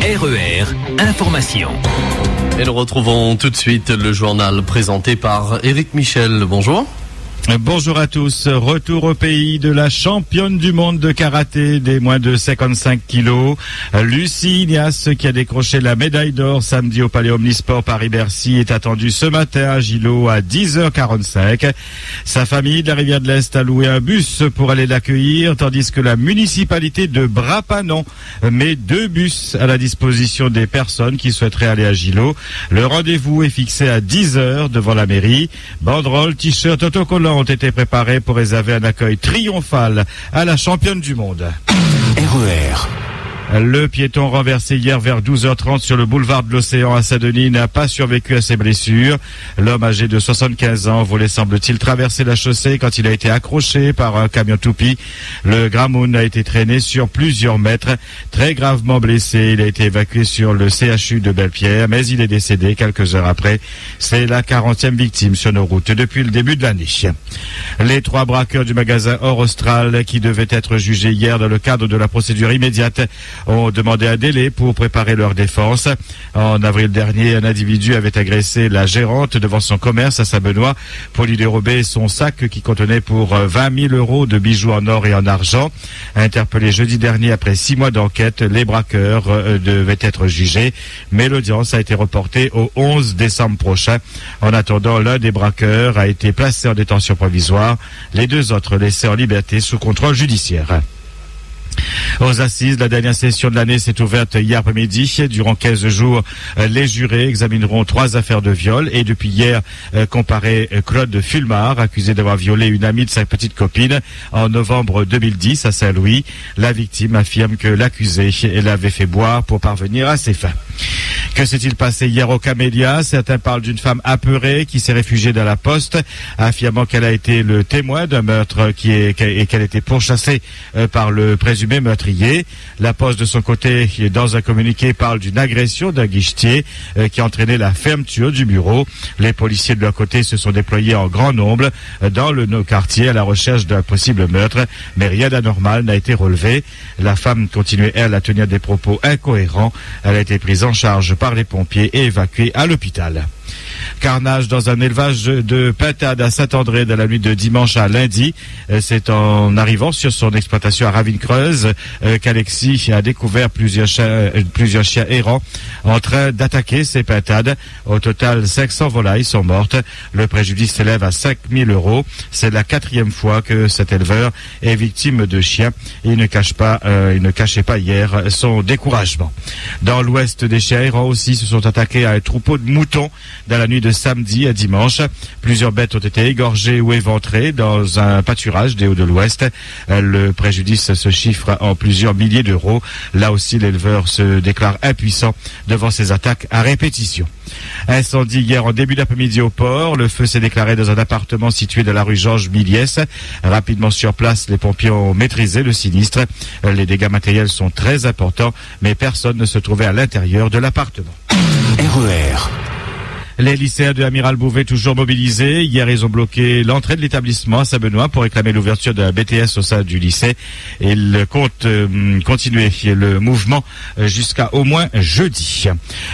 RER Information. Et nous retrouvons tout de suite le journal présenté par Éric Michel. Bonjour. Bonjour à tous. Retour au pays de la championne du monde de karaté des moins de 55 kilos. Lucie Ignace, qui a décroché la médaille d'or samedi au Palais Omnisport Paris-Bercy, est attendue ce matin à Gillot à 10h45. Sa famille de la Rivière de l'Est a loué un bus pour aller l'accueillir, tandis que la municipalité de Bras-Panon met 2 bus à la disposition des personnes qui souhaiteraient aller à Gillot. Le rendez-vous est fixé à 10h devant la mairie. Banderoles, t-shirts, autocollants ont été préparés pour réserver un accueil triomphal à la championne du monde. RER. Le piéton renversé hier vers 12h30 sur le boulevard de l'Océan à Saint-Denis n'a pas survécu à ses blessures. L'homme âgé de 75 ans voulait, semble-t-il, traverser la chaussée quand il a été accroché par un camion toupie. Le Gramoun a été traîné sur plusieurs mètres. Très gravement blessé, il a été évacué sur le CHU de Belle-Pierre, mais il est décédé quelques heures après. C'est la 40e victime sur nos routes depuis le début de l'année. Les 3 braqueurs du magasin Or Austral, qui devaient être jugés hier dans le cadre de la procédure immédiate, ont demandé un délai pour préparer leur défense. En avril dernier, un individu avait agressé la gérante devant son commerce à Saint-Benoît pour lui dérober son sac qui contenait pour 20 000 € de bijoux en or et en argent. Interpellés jeudi dernier après 6 mois d'enquête, les braqueurs devaient être jugés, mais l'audience a été reportée au 11 décembre prochain. En attendant, l'un des braqueurs a été placé en détention provisoire, les 2 autres laissés en liberté sous contrôle judiciaire. Aux assises, la dernière session de l'année s'est ouverte hier après-midi. Durant 15 jours, les jurés examineront 3 affaires de viol et depuis hier, comparé Claude Fulmar, accusé d'avoir violé une amie de sa petite copine en novembre 2010 à Saint-Louis. La victime affirme que l'accusé l'avait fait boire pour parvenir à ses fins. Que s'est-il passé hier au Camélia? Certains parlent d'une femme apeurée qui s'est réfugiée dans la poste, affirmant qu'elle a été le témoin d'un meurtre et qu'elle était pourchassée par le présumé meurtrier. La Poste, de son côté, dans un communiqué, parle d'une agression d'un guichetier qui a entraîné la fermeture du bureau. Les policiers de leur côté se sont déployés en grand nombre dans le quartier à la recherche d'un possible meurtre, mais rien d'anormal n'a été relevé. La femme continuait, elle, à tenir des propos incohérents. Elle a été prise en charge par les pompiers et évacuée à l'hôpital. Carnage dans un élevage de pintades à Saint-André dans la nuit de dimanche à lundi. C'est en arrivant sur son exploitation à Ravine-Creuse qu'Alexis a découvert plusieurs chiens errants en train d'attaquer ces pintades. Au total, 500 volailles sont mortes. Le préjudice s'élève à 5 000 €. C'est la 4e fois que cet éleveur est victime de chiens. Il ne cachait pas hier son découragement. Dans l'ouest, des chiens errants aussi se sont attaqués à un troupeau de moutons dans la nuit de samedi à dimanche. Plusieurs bêtes ont été égorgées ou éventrées dans un pâturage des Hauts de l'Ouest. Le préjudice se chiffre en plusieurs milliers d'euros. Là aussi, l'éleveur se déclare impuissant devant ces attaques à répétition. Incendie hier en début d'après-midi au port. Le feu s'est déclaré dans un appartement situé dans la rue Georges Miliès. Rapidement sur place, les pompiers ont maîtrisé le sinistre. Les dégâts matériels sont très importants, mais personne ne se trouvait à l'intérieur de l'appartement. RER. Les lycéens de Amiral Bouvet toujours mobilisés. Hier, ils ont bloqué l'entrée de l'établissement à Saint-Benoît pour réclamer l'ouverture d'un BTS au sein du lycée. Et ils comptent continuer le mouvement jusqu'à au moins jeudi.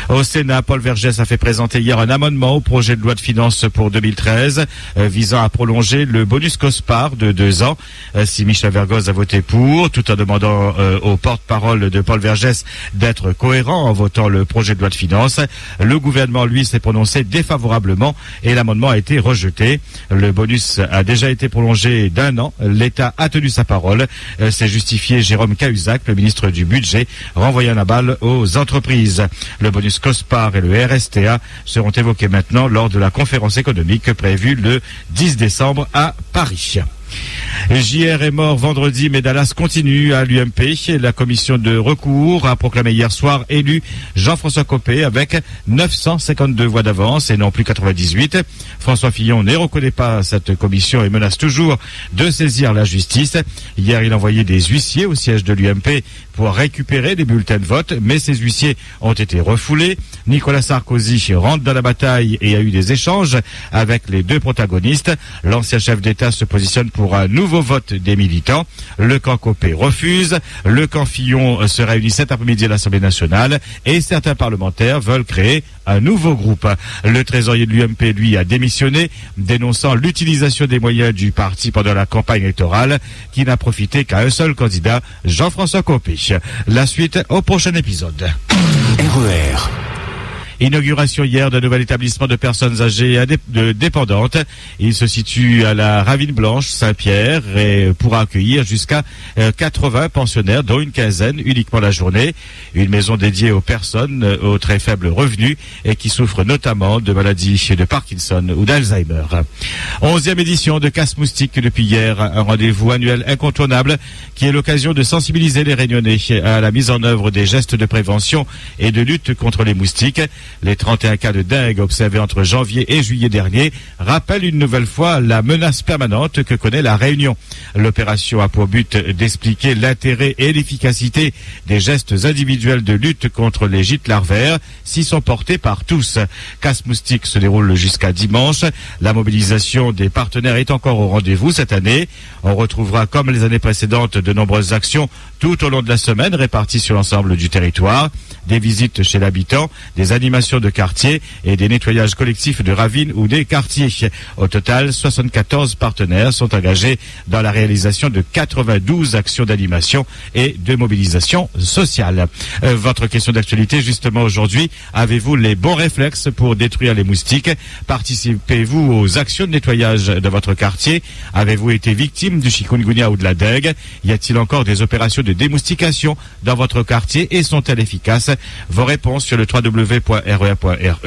Au Sénat, Paul Vergès a fait présenter hier un amendement au projet de loi de finances pour 2013 visant à prolonger le bonus COSPAR de 2 ans. Si Michel Vergoz a voté pour, tout en demandant au porte-parole de Paul Vergès d'être cohérent en votant le projet de loi de finances, le gouvernement, lui, s'est prononcé défavorablement et l'amendement a été rejeté. Le bonus a déjà été prolongé d'1 an. L'État a tenu sa parole. C'est justifié Jérôme Cahuzac, le ministre du Budget, renvoyant la balle aux entreprises. Le bonus COSPAR et le RSTA seront évoqués maintenant lors de la conférence économique prévue le 10 décembre à Paris. JR est mort vendredi, mais Dallas continue à l'UMP. La commission de recours a proclamé hier soir élu Jean-François Copé avec 952 voix d'avance et non plus 98. François Fillon ne reconnaît pas cette commission et menace toujours de saisir la justice. Hier, il envoyait des huissiers au siège de l'UMP pour récupérer les bulletins de vote, mais ces huissiers ont été refoulés. Nicolas Sarkozy rentre dans la bataille et a eu des échanges avec les deux protagonistes. L'ancien chef d'État se positionne pour un nouveau vote des militants. Le camp Copé refuse. Le camp Fillon se réunit cet après-midi à l'Assemblée nationale et certains parlementaires veulent créer un nouveau groupe. Le trésorier de l'UMP, lui, a démissionné, dénonçant l'utilisation des moyens du parti pendant la campagne électorale, qui n'a profité qu'à un seul candidat, Jean-François Copé. La suite au prochain épisode. RER. Inauguration hier d'un nouvel établissement de personnes âgées et dépendantes. Il se situe à la Ravine Blanche, Saint-Pierre, et pourra accueillir jusqu'à 80 pensionnaires, dont une quinzaine uniquement la journée. Une maison dédiée aux personnes aux très faibles revenus et qui souffrent notamment de maladies de Parkinson ou d'Alzheimer. 11e édition de Casse Moustique depuis hier, un rendez-vous annuel incontournable qui est l'occasion de sensibiliser les Réunionnais à la mise en œuvre des gestes de prévention et de lutte contre les moustiques. Les 31 cas de dengue observés entre janvier et juillet dernier rappellent une nouvelle fois la menace permanente que connaît la Réunion. L'opération a pour but d'expliquer l'intérêt et l'efficacité des gestes individuels de lutte contre les gîtes larvaires, s'ils sont portés par tous. Casse Moustique se déroule jusqu'à dimanche. La mobilisation des partenaires est encore au rendez-vous cette année. On retrouvera, comme les années précédentes, de nombreuses actions tout au long de la semaine réparties sur l'ensemble du territoire. Des visites chez l'habitant, des animations de quartier et des nettoyages collectifs de ravines ou des quartiers. Au total, 74 partenaires sont engagés dans la réalisation de 92 actions d'animation et de mobilisation sociale. Votre question d'actualité, justement aujourd'hui, avez-vous les bons réflexes pour détruire les moustiques? Participez-vous aux actions de nettoyage de votre quartier? Avez-vous été victime du chikungunya ou de la dengue? Y a-t-il encore des opérations de démoustication dans votre quartier et sont-elles efficaces? Vos réponses sur le www.re.re.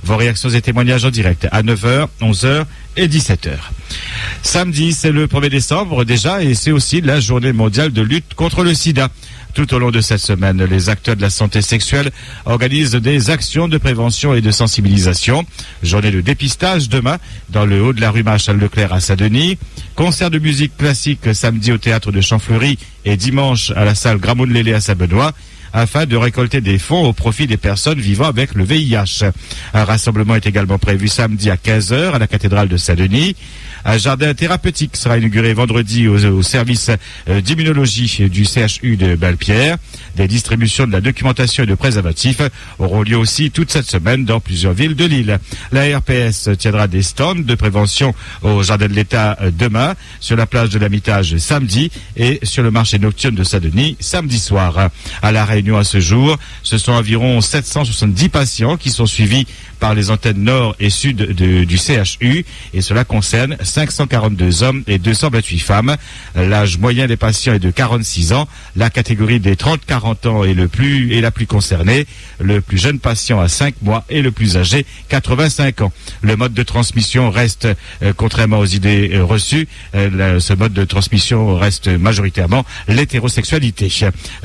Vos réactions et témoignages en direct à 9h, 11h et 17h. Samedi, c'est le 1er décembre déjà et c'est aussi la journée mondiale de lutte contre le sida. Tout au long de cette semaine, les acteurs de la santé sexuelle organisent des actions de prévention et de sensibilisation. Journée de dépistage demain dans le haut de la rue Marshal Leclerc à Saint-Denis. Concert de musique classique samedi au théâtre de Champfleury et dimanche à la salle Gramoun-Lélé à Saint-Benoît, afin de récolter des fonds au profit des personnes vivant avec le VIH. Un rassemblement est également prévu samedi à 15h à la cathédrale de Saint-Denis. Un jardin thérapeutique sera inauguré vendredi au service d'immunologie du CHU de Bellepierre. Des distributions de la documentation et de préservatifs auront lieu aussi toute cette semaine dans plusieurs villes de l'île. La RPS tiendra des stands de prévention au Jardin de l'État demain, sur la plage de l'Amitage samedi et sur le marché nocturne de Saint-Denis samedi soir. À La Réunion à ce jour, ce sont environ 770 patients qui sont suivis par les antennes nord et sud du CHU et cela concerne 542 hommes et 228 femmes. L'âge moyen des patients est de 46 ans. La catégorie des 30-40 ans est la plus concernée. Le plus jeune patient a 5 mois et le plus âgé 85 ans. Le mode de transmission reste, contrairement aux idées reçues, ce mode de transmission reste majoritairement l'hétérosexualité.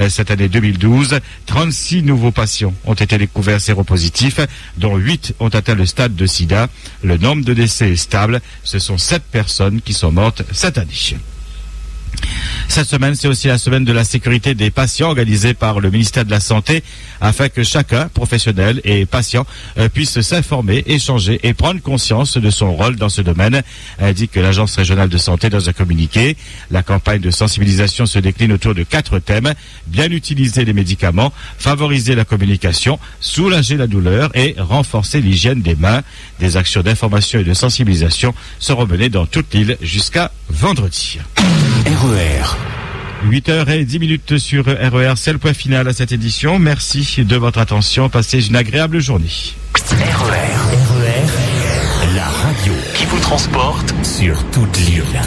Cette année 2012, 36 nouveaux patients ont été découverts séropositifs, dont 8 ont atteint le stade de sida. Le nombre de décès est stable. Ce sont 7 personnes qui sont mortes cette année. Cette semaine, c'est aussi la semaine de la sécurité des patients organisée par le ministère de la Santé afin que chacun, professionnel et patient, puisse s'informer, échanger et prendre conscience de son rôle dans ce domaine, indique l'Agence régionale de santé dans un communiqué. La campagne de sensibilisation se décline autour de 4 thèmes: bien utiliser les médicaments, favoriser la communication, soulager la douleur et renforcer l'hygiène des mains. Des actions d'information et de sensibilisation seront menées dans toute l'île jusqu'à vendredi. RER. 8h10 sur RER, c'est le point final à cette édition. Merci de votre attention. Passez une agréable journée. RER, la radio qui vous transporte sur toute l'île.